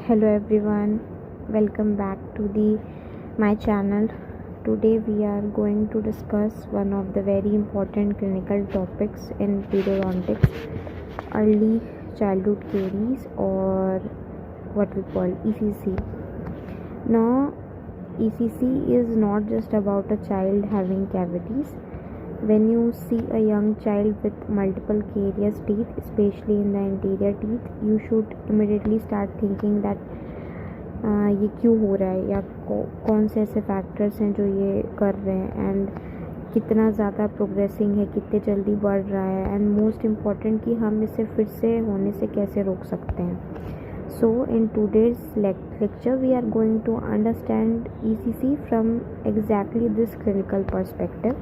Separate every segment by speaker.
Speaker 1: Hello everyone, welcome back to my channel. Today we are going to discuss one of the very important clinical topics in pedodontics, early childhood caries, or what we call ECC. Now, ECC is not just about a child having cavities. When you see a young child with multiple carious teeth, especially in the anterior teeth, you should immediately start thinking that ये क्यों हो रहा है या कौन से ऐसे factors हैं जो ये कर रहे हैं एंड कितना ज़्यादा प्रोग्रेसिंग है, कितने जल्दी बढ़ रहा है एंड मोस्ट इम्पॉर्टेंट कि हम इसे फिर से होने से कैसे रोक सकते हैं. So in today's lecture we are going to understand ECC from exactly this clinical perspective.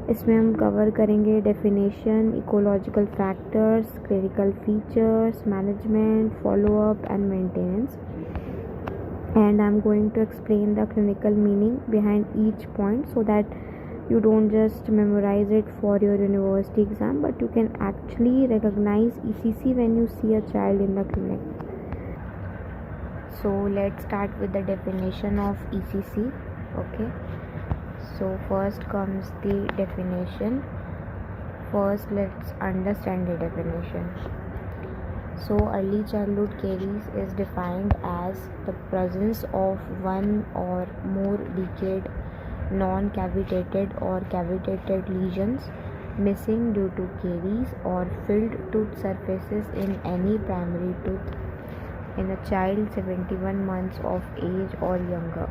Speaker 1: इसमें हम कवर करेंगे definition, ecological factors, clinical features, management, follow up and maintenance. And I'm going to explain the clinical meaning behind each point so that you don't just memorize it for your university exam, but you can actually recognize ECC when you see a child in the clinic. So let's start with the definition of ECC. Okay, so first comes the definition. First let's understand the definition. So early childhood caries is defined as the presence of one or more decayed non-cavitated or cavitated lesions missing due to caries or filled tooth surfaces in any primary tooth in a child 71 months of age or younger.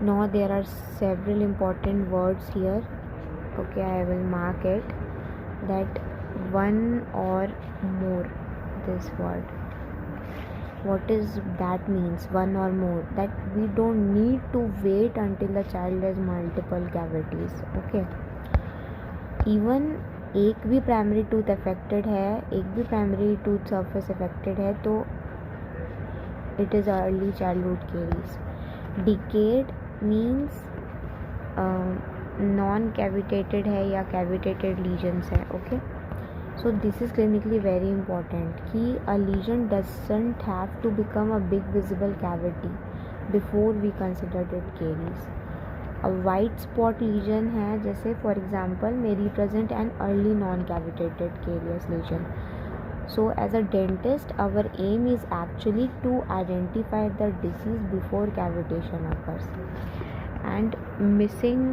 Speaker 1: Now there are several important words here. Okay, I will mark it that one or more, this word, what is that means? One or more, that we don't need to wait until the child has multiple cavities. Okay, even एक भी primary tooth affected है, एक भी primary tooth surface affected है तो it is early childhood caries. Decayed means non cavitated है या cavitated lesions है. Okay, so this is clinically very important कि a lesion doesn't have to become a big visible cavity before we consider it caries. A white spot lesion है, जैसे for example may represent an early non-cavitated caries lesion. So as a dentist our aim is actually to identify the disease before cavitation occurs. And missing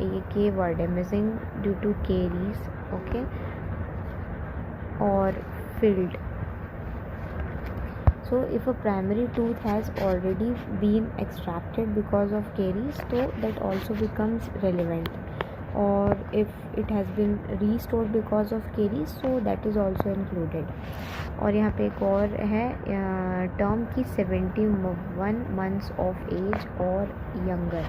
Speaker 1: एक ये word है, missing due to caries. Okay, or filled. So if a primary tooth has already been extracted because of caries, so that also becomes relevant. Or if it has been restored because of caries, so that is also included. और यहाँ पे एक और है term की 71 months of age or younger.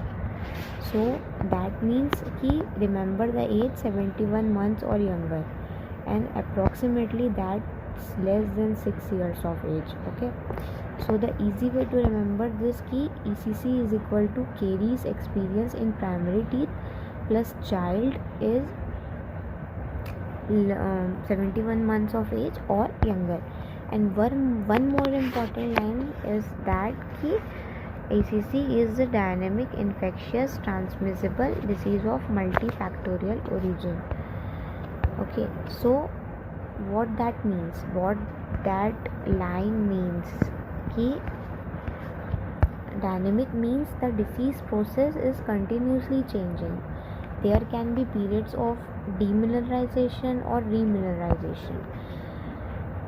Speaker 1: So that means कि remember the age 71 months or younger, and approximately that's less than 6 years of age. Okay, so the easy way to remember this key, ECC is equal to caries experience in primary teeth plus child is 71 months of age or younger. And one more important line is that key ECC is a dynamic infectious transmissible disease of multifactorial origin. Okay, so what that means, what that line means कि dynamic means the disease process is continuously changing. There can be periods of demineralization or remineralization.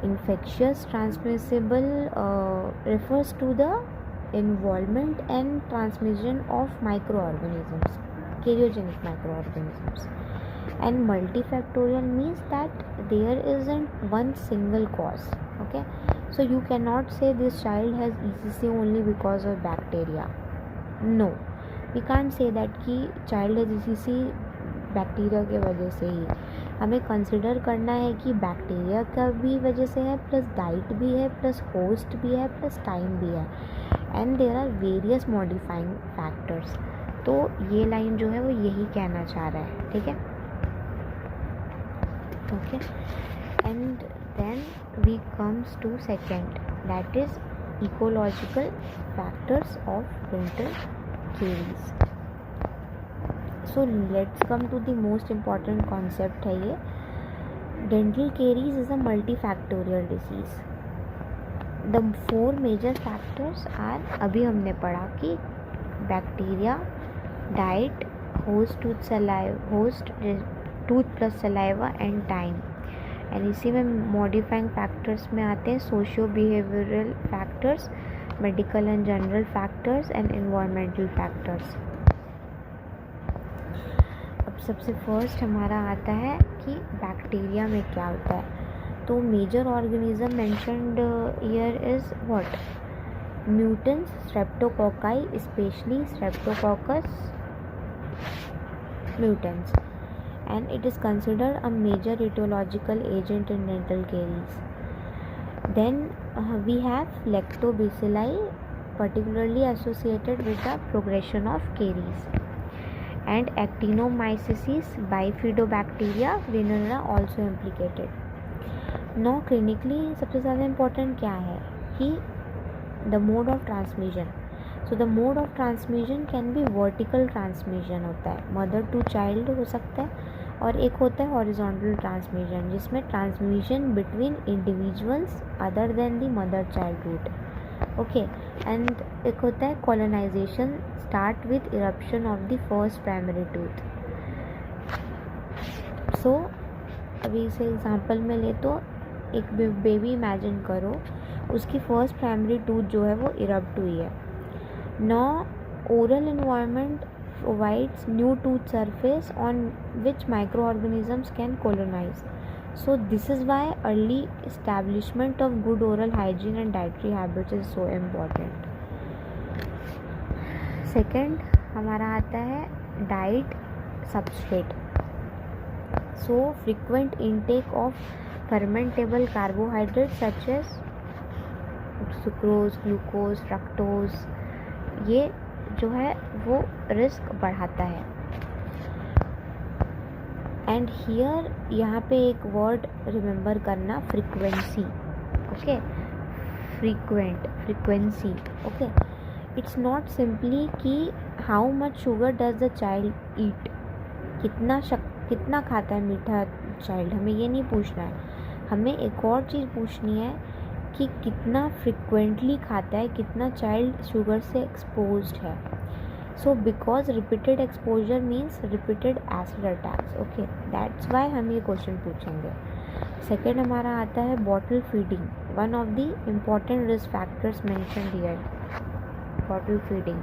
Speaker 1: Infectious transmissible refers to the involvement and transmission of microorganisms, cariogenic microorganisms. And multifactorial means that there isn't one single cause. Okay, so you cannot say this child has ECC only because of bacteria. No, we can't say that कि child has ECC bacteria के वजह से ही. हमें consider करना है कि bacteria का भी वजह से है, प्लस डाइट भी है, प्लस होस्ट भी है, प्लस टाइम भी है, and there are various modifying factors. तो ये लाइन जो है वो यही कहना चाह रहा है. ठीक है, okay, and then we comes to second, that is ecological factors of dental caries. So let's come to the most important concept है ये. Dental caries is a multifactorial disease. The 4 major factors are, अभी हमने पढ़ा कि bacteria, diet, host tooth plus saliva and time. And इसी में modifying factors में आते हैं socio behavioural factors, medical and general factors and environmental factors. अब सबसे फर्स्ट हमारा आता है कि बैक्टीरिया में क्या होता है. तो major organism mentioned here is what? Mutans, streptococci, specially streptococcus mutans, and it is considered a major etiological agent in dental caries. Then we have lactobacilli, particularly associated with the progression of caries, and actinomycetes, bifidobacteria, venera also implicated. Now clinically सबसे ज़्यादा important क्या है कि the mode of transmission. So the mode of transmission can be vertical transmission होता है, mother to child हो सकता है, और एक होता है horizontal transmission जिसमें transmission between individuals other than the mother child route. Okay, and एक होता है colonization start with eruption of the first primary tooth. So अभी इसे एग्जांपल में ले तो एक बेबी इमेजिन करो, उसकी फर्स्ट प्राइमरी टूथ जो है वो इरप्ट हुई है. Now oral environment provides new tooth surface on which microorganisms can colonize. So this is why early establishment of good oral hygiene and dietary habits is so important. Second हमारा आता है diet substrate. So frequent intake of fermentable carbohydrates such as sucrose, glucose, fructose, ये जो है वो risk बढ़ाता है. And here यहाँ पे एक वर्ड रिमेंबर करना, frequency. Okay, frequency. Okay, it's not simply कि how much sugar does the child eat, कितना खाता है मीठा चाइल्ड, हमें ये नहीं पूछना है. हमें एक और चीज़ पूछनी है कि कितना फ्रिक्वेंटली खाता है, कितना चाइल्ड शुगर से एक्सपोज्ड है. So because repeated exposure means repeated acid attacks. Okay, that's why हम ये क्वेश्चन पूछेंगे. सेकेंड हमारा आता है bottle feeding, one of the important risk factors mentioned here, bottle feeding.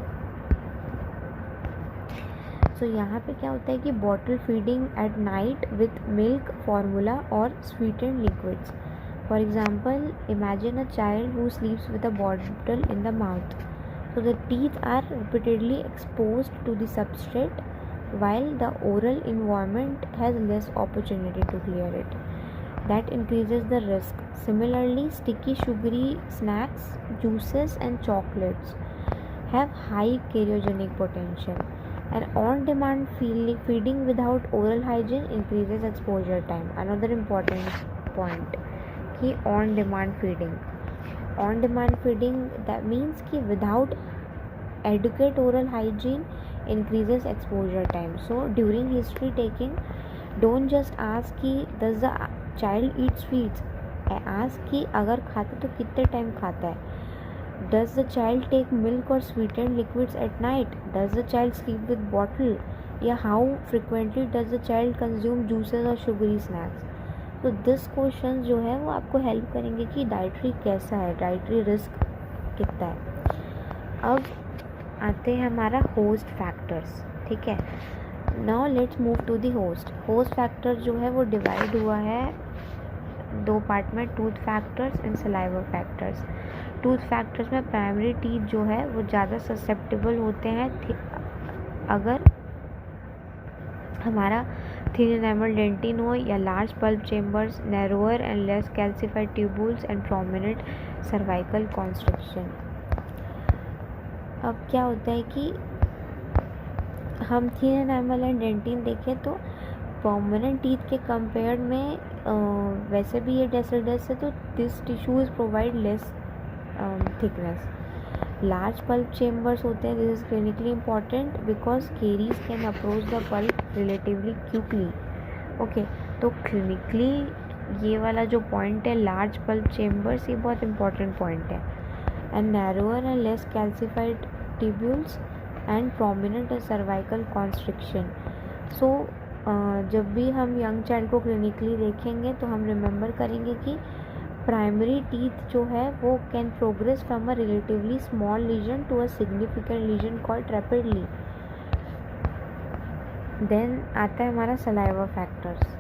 Speaker 1: So यहाँ पे क्या होता है कि bottle feeding at night with milk formula और sweetened liquids. For example, imagine a child who sleeps with a bottle in the mouth. So the teeth are repeatedly exposed to the substrate while the oral environment has less opportunity to clear it. That increases the risk. Similarly, sticky sugary snacks, juices and chocolates have high cariogenic potential. And on-demand feeding without oral hygiene increases exposure time. Another important point कि on demand feeding that means कि without adequate oral hygiene increases exposure time. So during history taking don't just ask कि does the child eat sweets, ask कि अगर खाता तो कितने time खाता है. Does the child take milk और sweetened liquids at night, does the child sleep with bottle, या how frequently does the child consume juices और शुगरी स्नैक्स. तो दिस क्वेश्चन जो है वो आपको हेल्प करेंगे कि डाइटरी कैसा है, डाइटरी रिस्क कितना है. अब आते हैं हमारा होस्ट फैक्टर्स. ठीक है, now let's move to the host. Host factor जो है वो डिवाइड हुआ है 2 पार्ट में, tooth factors and saliva factors. Tooth factors में प्राइमरी टीथ जो है वो ज़्यादा ससेप्टेबल होते हैं अगर हमारा थिन एनामल डेंटिन हो या large pulp chambers, narrower and less calcified tubules and prominent cervical construction. अब क्या होता है कि हम थिन एनामल एंड डेंटिन देखें तो प्रोमिनेंट टीथ के कंपेयर में वैसे भी ये डेसिडस है तो this tissues provide less thickness. Large pulp chambers होते हैं. This is clinically important because caries can approach the pulp relatively quickly. Okay, तो क्लिनिकली ये वाला जो पॉइंट है लार्ज पल्प चेम्बर्स, ये बहुत इंपॉर्टेंट पॉइंट है. And narrower and less calcified tubules and prominent cervical constriction. So जब भी हम यंग चाइल्ड को क्लिनिकली देखेंगे तो हम रिमेंबर करेंगे कि प्राइमरी टीथ जो है वो can progress from a relatively small lesion to a significant lesion called rapidly. Then आता है हमारा सलाइवा फैक्टर्स.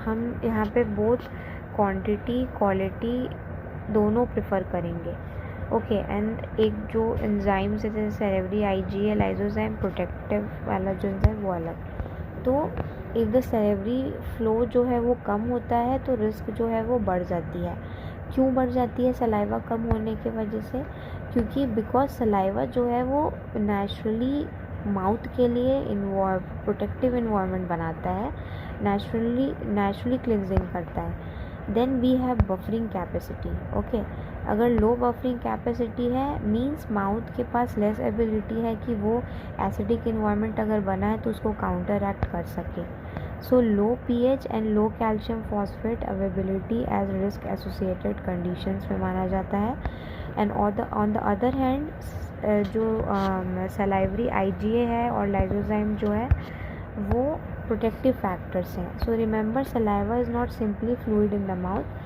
Speaker 1: हम यहाँ पे बोथ क्वांटिटी क्वालिटी दोनों प्रेफर करेंगे. ओके, एंड एक जो एंजाइम्स है जैसे सेलेवरी IgA लाइजोजाइम प्रोटेक्टिव वाला जो एंजाइम वो अलग. तो इफ़ द सेलेवरी फ्लो जो है वो कम होता है तो रिस्क जो है वो बढ़ जाती है. क्यों बढ़ जाती है सलाइवा कम होने की वजह से? क्योंकि बिकॉज सलाइवा जो है वो नेचुरली माउथ के लिए प्रोटेक्टिव इन्वायरमेंट बनाता है, नेचुरली क्लिनजिंग करता है. Then we have buffering capacity. Okay, अगर लो बफरिंग कैपेसिटी है मींस माउथ के पास लेस एबिलिटी है कि वो एसिडिक इन्वायरमेंट अगर बना है तो उसको काउंटर एक्ट कर सके. So low pH and low calcium phosphate availability as risk associated conditions में माना जाता है. And on the other hand जो सलाइवरी IgA है और लाइजोजाइम जो है वो प्रोटेक्टिव फैक्टर्स हैं. So remember saliva is not simply fluid in the mouth,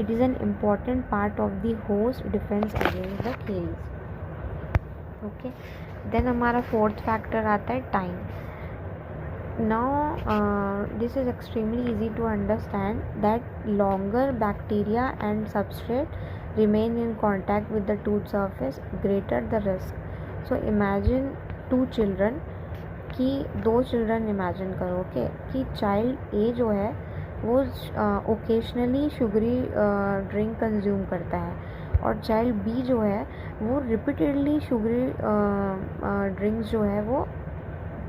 Speaker 1: it is an important part of the host defense against the caries. Okay, then हमारा fourth factor आता है time. Now this is extremely easy to understand that longer bacteria and substrate remain in contact with the tooth surface, greater the risk. So imagine two children कि दो children imagine करो. Okay, कि child A जो है वो occasionally sugary drink consume करता है और चाइल्ड B जो है वो रिपीटेडली शुगरी ड्रिंक्स जो है वो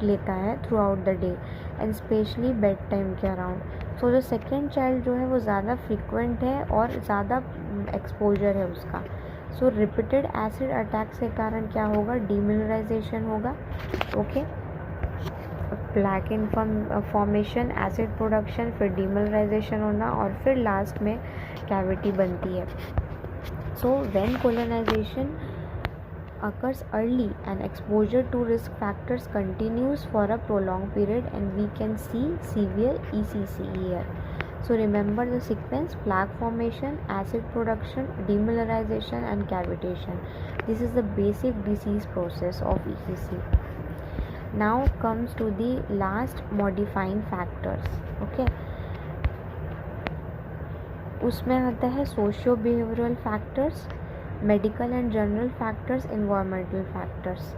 Speaker 1: लेता है through out the day and specially bed time के अराउंड. सो जो सेकेंड चाइल्ड जो है वो ज़्यादा फ्रिक्वेंट है और ज़्यादा एक्सपोजर है उसका. सो रिपीटेड एसिड अटैक के कारण क्या होगा? डीमिनरलाइजेशन होगा. Okay, plaque in formation, acid production, फिर डीमिनरलाइजेशन होना और फिर लास्ट में कैविटी बनती है. So when colonization occurs early and exposure to risk factors continues for a prolonged period and we can see severe ECC here. So remember the sequence: plaque formation, acid production, demineralization and cavitation. This is the basic disease process of ECC. Now comes to the last modifying factors. Okay, उसमें आता है socio behavioural factors, medical and general factors, environmental factors.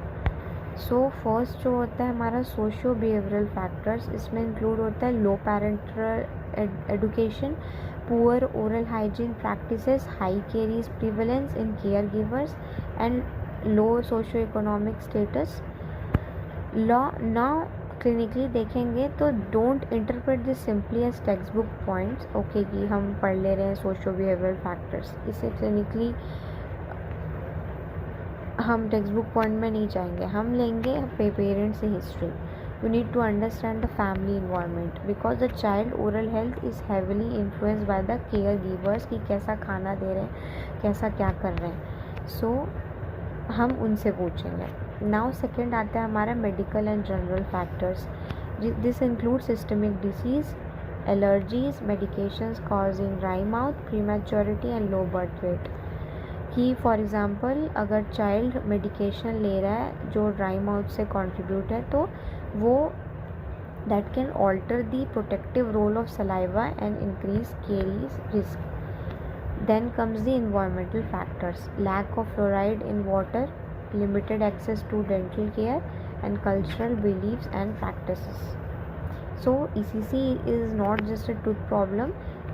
Speaker 1: So first जो होता है हमारा socio behavioural factors, इसमें include होता है low parental education, poor oral hygiene practices, high caries prevalence in caregivers and low socio economic status. Now clinically देखेंगे तो don't interpret this simply as textbook points. Okay, कि हम पढ़ ले रहे हैं सोशियो बिहेवियरल फैक्टर्स, इसे clinically हम टेक्स्ट बुक पॉइंट में नहीं जाएंगे, हम लेंगे पेरेंट्स से history. You need to understand the family environment because the child oral health is heavily influenced by the care givers कि कैसा खाना दे रहे हैं, कैसा क्या कर रहे हैं. सो हम उनसे पूछेंगे. नाउ सेकेंड आता है हमारा medical and general factors. This include systemic disease, allergies, medications causing dry mouth, prematurity and low birth weight. कि फॉर एग्ज़ाम्पल अगर चाइल्ड मेडिकेशन ले रहा है जो ड्राई माउथ से कंट्रीब्यूट है तो वो that can alter the protective role of saliva and increase caries risk. Then comes the environmental factors: lack of fluoride in water, limited access to dental care and cultural beliefs and practices. So ECC is not just a tooth problem,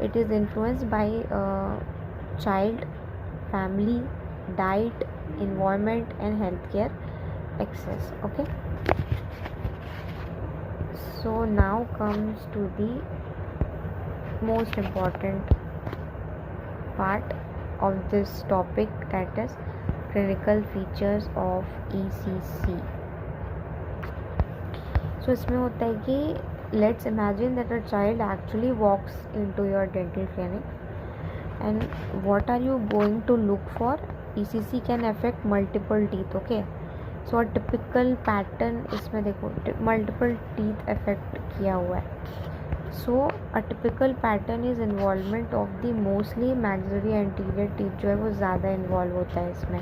Speaker 1: it is influenced by child, family, diet, environment and healthcare access. Okay, so now comes to the most important part of this topic, that is clinical features of ECC. So इसमें होता है कि let's imagine that a child actually walks into your dental clinic and what are you going to look for? ECC can affect multiple teeth. Okay, so a typical pattern, इसमें देखो multiple teeth affect किया हुआ है. So a typical pattern is involvement of the mostly maxillary anterior teeth जो है वो ज़्यादा involve होता है इसमें,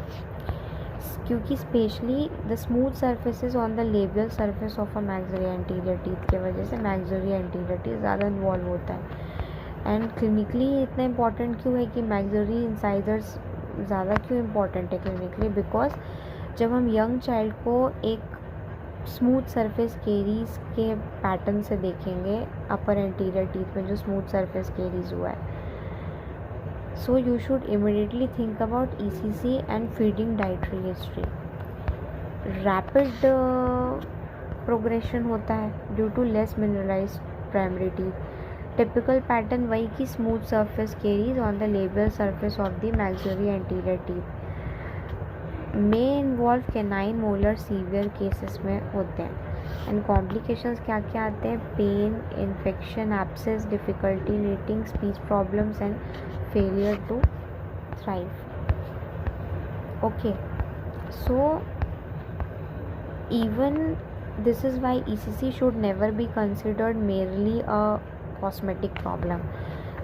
Speaker 1: क्योंकि specially the smooth surfaces on the labial surface of a maxillary anterior teeth की वजह से मैक्सिलरी एंटीरियर टीथ ज़्यादा इन्वॉल्व होता है. एंड क्लिनिकली इतना इंपॉर्टेंट क्यों है कि मैक्सिलरी इंसाइजर्स ज़्यादा क्यों इंपॉर्टेंट है क्लिनिकली? बिकॉज जब हम यंग चाइल्ड को एक स्मूथ सरफेस केरीज के पैटर्न से देखेंगे अपर एंटीरियर टीथ में जो स्मूथ सरफेस केरीज हुआ है, so you should immediately think about ECC and feeding dietary history. Rapid progression होता है due to less mineralized primary teeth. Typical pattern वही की smooth surface caries on the labial surface of the maxillary anterior teeth. May involve canine molar severe cases में होते हैं. And complications क्या क्या आते हैं? Pain, infection, abscess, difficulty in eating, speech problems and failure to thrive. Okay, so even this is why ECC should never be considered merely a cosmetic problem.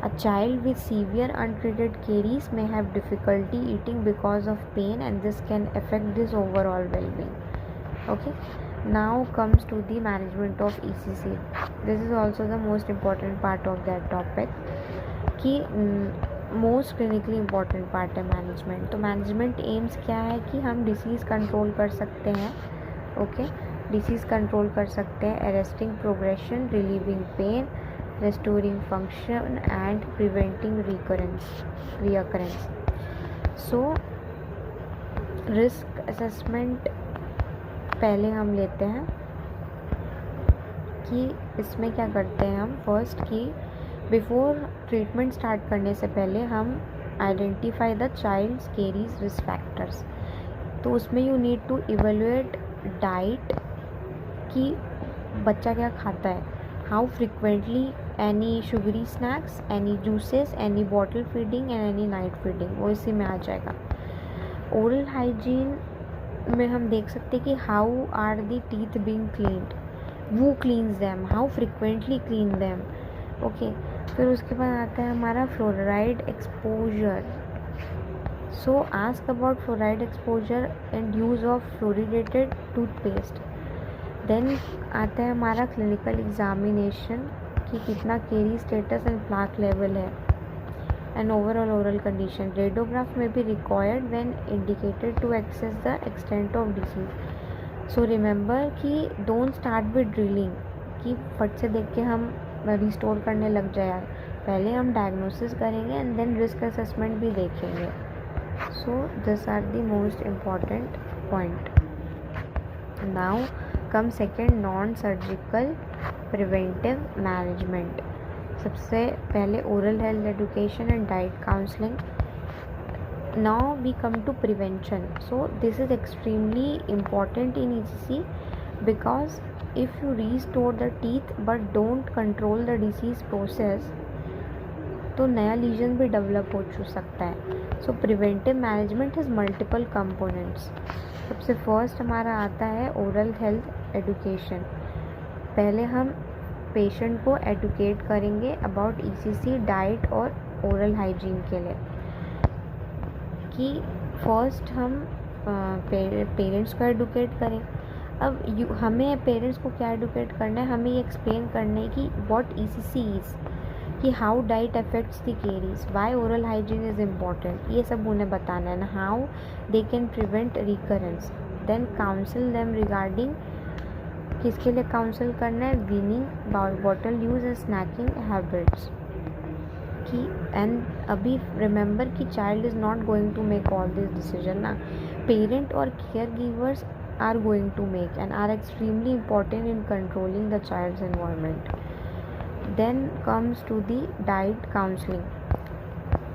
Speaker 1: A child with severe untreated caries may have difficulty eating because of pain and this can affect his overall well-being. Okay, now comes to the management of ECC. This is also the most important part of that topic कि most clinically important part है management. तो management AIIMS क्या है कि हम disease control कर सकते हैं. ओके, डिसीज़ कंट्रोल कर सकते हैं, arresting progression, relieving pain, restoring function and preventing reoccurrence. So risk assessment पहले हम लेते हैं कि इसमें क्या करते हैं हम. फर्स्ट कि बिफोर ट्रीटमेंट स्टार्ट करने से पहले हम identify the child's caries risk factors. तो उसमें you need to evaluate diet कि बच्चा क्या खाता है, how frequently, any sugary snacks, any juices, any bottle feeding and any night feeding, वो इसी में आ जाएगा. ओरल हाइजीन में हम देख सकते हैं कि how are the teeth being cleaned, who cleans them, how frequently clean them. Okay, फिर उसके बाद आता है हमारा fluoride exposure. So ask about fluoride exposure and use of fluoridated toothpaste. Then आता है हमारा क्लिनिकल एग्जामिनेशन कि कितना caries status and plaque level है, and overall oral condition. Radiograph में भी required when indicated to assess the extent of disease. So remember कि don't start with drilling कि फट से देख के हम रिस्टोर करने लग जाए. पहले हम डायग्नोसिस करेंगे एंड देन रिस्क असेसमेंट भी देखेंगे. So this are the most important point. Now come second, non surgical preventive management. सबसे पहले oral health education and diet counselling. Now we come to prevention. So this is extremely important in ECC because if you restore the teeth but don't control the disease process, तो नया legion भी develop हो सकता है. So preventive management has multiple components. सबसे first हमारा आता है ओरल हेल्थ एजुकेशन. पहले हम पेशेंट को एडुकेट करेंगे अबाउट ECC, डाइट और ओरल हाइजीन के लिए. कि फर्स्ट हम पेरेंट्स को एडुकेट करें. अब हमें पेरेंट्स को क्या एडुकेट करना है, हमें ये एक्सप्लेन करना है कि व्हाट ECC इज़, कि how diet affects the caries, why oral hygiene is important, ये सब उन्हें बताना है. How they can prevent recurrence. Then counsel them regarding, किसके लिए काउंसिल करना है, weaning, bottle use and snacking habits की. एंड अभी रिमेंबर कि child is not going to make all this decision ना, पेरेंट और care givers are going to make and are extremely important in controlling the child's environment. Then comes to the diet counseling.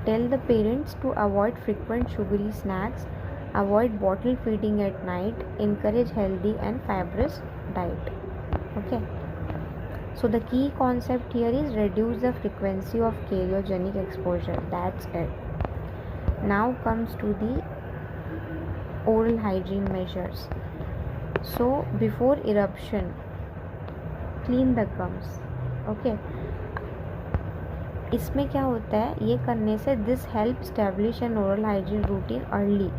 Speaker 1: Tell the parents to avoid frequent sugary snacks, avoid bottle feeding at night, encourage healthy and fibrous diet. Okay, so the key concept here is reduce the frequency of cariogenic exposure. That's it. Now comes to the oral hygiene measures. So before eruption, clean the gums. Okay, इसमें क्या होता है, ये करने से this help establish an oral hygiene routine early.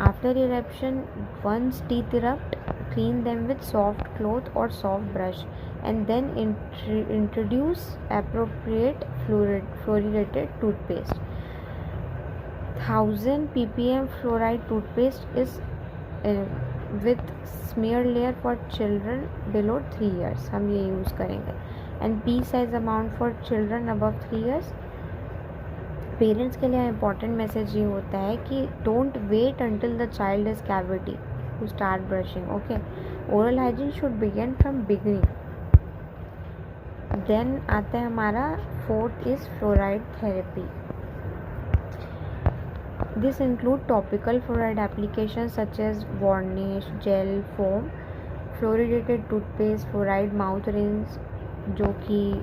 Speaker 1: After eruption, once teeth erupt, clean them with soft cloth or soft brush and then introduce appropriate fluoridated toothpaste. 1000 ppm fluoride toothpaste is with smear layer for children below 3 years. हम ये use करेंगे. And pea size amount for children above 3 years. Parents के लिए important message ये होता है कि don't wait until the child is cavity to start brushing. Okay, oral hygiene should begin from beginning. Then आता है हमारा fourth is fluoride therapy. This include topical fluoride application such as varnish, gel, foam, fluoridated toothpaste, fluoride mouth rinse, जो कि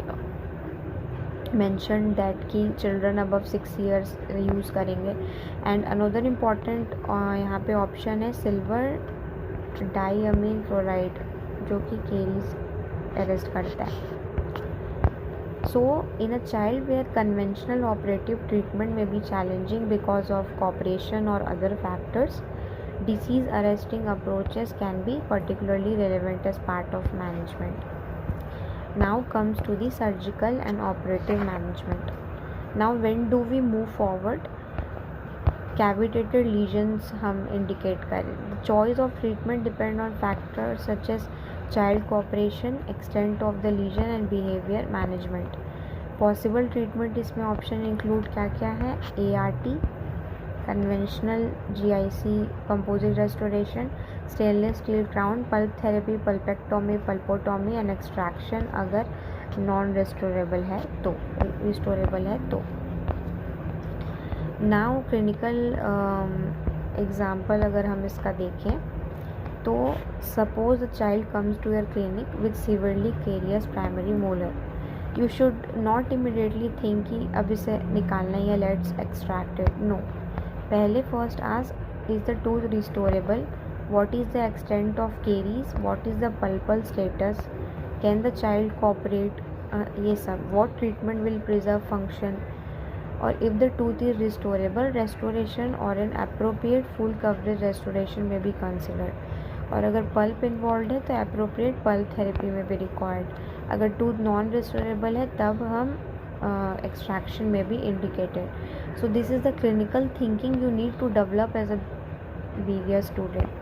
Speaker 1: mention that कि children above 6 years use करेंगे. And another important यहाँ पे option है सिल्वर डाइअमीन फ्लोराइड, जो कि caries arrest करता है. So in a child where conventional operative treatment में be challenging because of cooperation और other factors, disease arresting approaches can be particularly relevant as part of management. Now comes to the surgical and operative management. Now when do we move forward? Cavitated lesions हम indicate करें. The choice of treatment depend on factors such as child cooperation, extent of the lesion and behavior management. Possible treatment इसमें option include क्या क्या है? ART, conventional GIC, composite restoration, stainless steel crown, pulp therapy, pulpectomy, pulpotomy and extraction अगर non restorable है तो. Now clinical example अगर हम इसका देखें तो suppose a child comes to your clinic with severely carious primary molar. You should not immediately think कि अब इसे निकालना है या let's extract it. No. पहले first ask is the tooth restorable, what is the extent of caries, what is the pulpal status, can the child cooperate, ये सब. What treatment will preserve function, और if the tooth is restorable, restoration और an appropriate full coverage restoration में भी considered. और अगर pulp involve है तो अप्रोप्रिएट पल्प थेरेपी में भी रिक्वायर्ड. अगर टूथ नॉन रिस्टोरेबल है तब हम extraction may be indicated. So this is the clinical thinking you need to develop as a BDS student.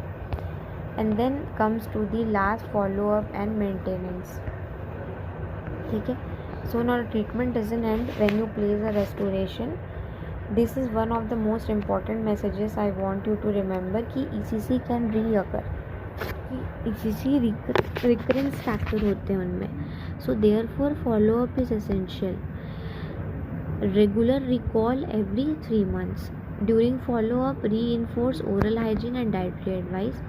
Speaker 1: And then comes to the last follow up and maintenance. ठीक है, so now treatment doesn't end when you place a restoration. This is one of the most important messages I want you to remember कि ECC can reoccur. ECC recurrence factor होते हैं उनमें. So therefore follow up is essential. Regular recall every 3 months. During follow-up, reinforce oral hygiene and dietary advice.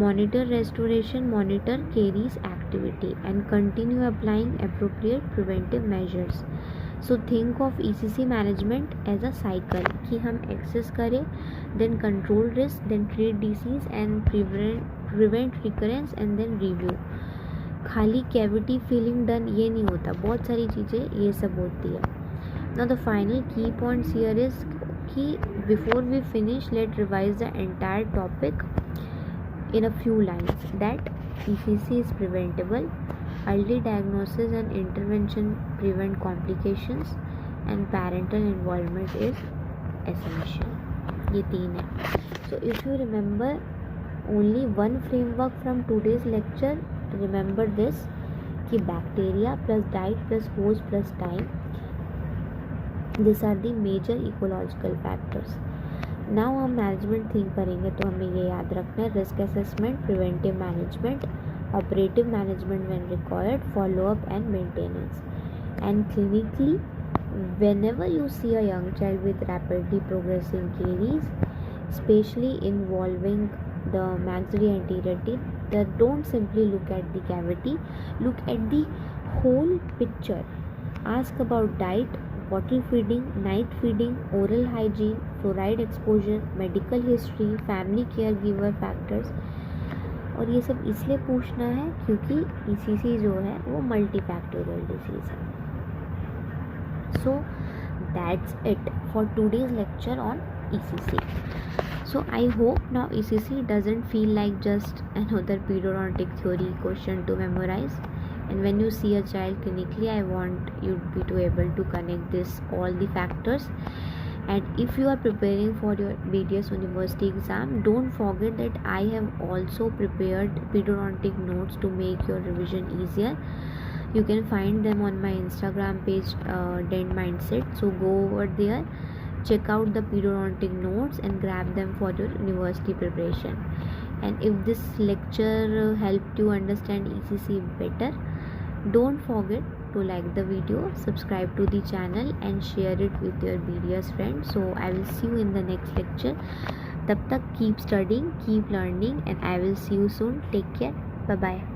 Speaker 1: Monitor restoration, monitor caries activity, and continue applying appropriate preventive measures. So think of ECC management as a cycle कि हम access करें, then control risk, then treat disease and prevent recurrence and then review. खाली cavity filling done ये नहीं होता, बहुत सारी चीज़ें ये सब होती है. Now the final key points here is कि before we finish, let's revise the entire topic in a few lines. That ECC is preventable, early diagnosis and intervention prevent complications, and parental involvement is essential. ये 3 है. So if you remember only one framework from today's lecture, remember this कि bacteria plus diet plus host plus time, this are the major ecological factors. Now हम management think करेंगे तो हमें ये याद रखना है, risk assessment, preventive management, operative management when required, follow up and maintenance. And clinically, whenever you see a young child with rapidly progressing caries, especially involving the maxillary anterior teeth, don't simply look at the cavity, look at the whole picture. Ask about diet, bottle feeding, night feeding, oral hygiene, fluoride exposure, medical history, family caregiver factors. और ये सब इसलिए पूछना है क्योंकि ECC जो है वो मल्टीफैक्टोरियल डिजीज़ है. So that's it for today's lecture on ECC. So I hope now ECC doesn't feel like just another periodontic theory question to memorize. And when you see a child clinically, I want you to be able to connect this all the factors. And if you are preparing for your BDS university exam, don't forget that I have also prepared periodontic notes to make your revision easier. You can find them on my Instagram page, Dent Mindset. So go over there, check out the periodontic notes and grab them for your university preparation. And if this lecture helped you understand ECC better, don't forget to like the video, subscribe to the channel and share it with your BDS friends. So I will see you in the next lecture. Tab tak keep studying, keep learning, and I will see you soon. Take care. Bye bye.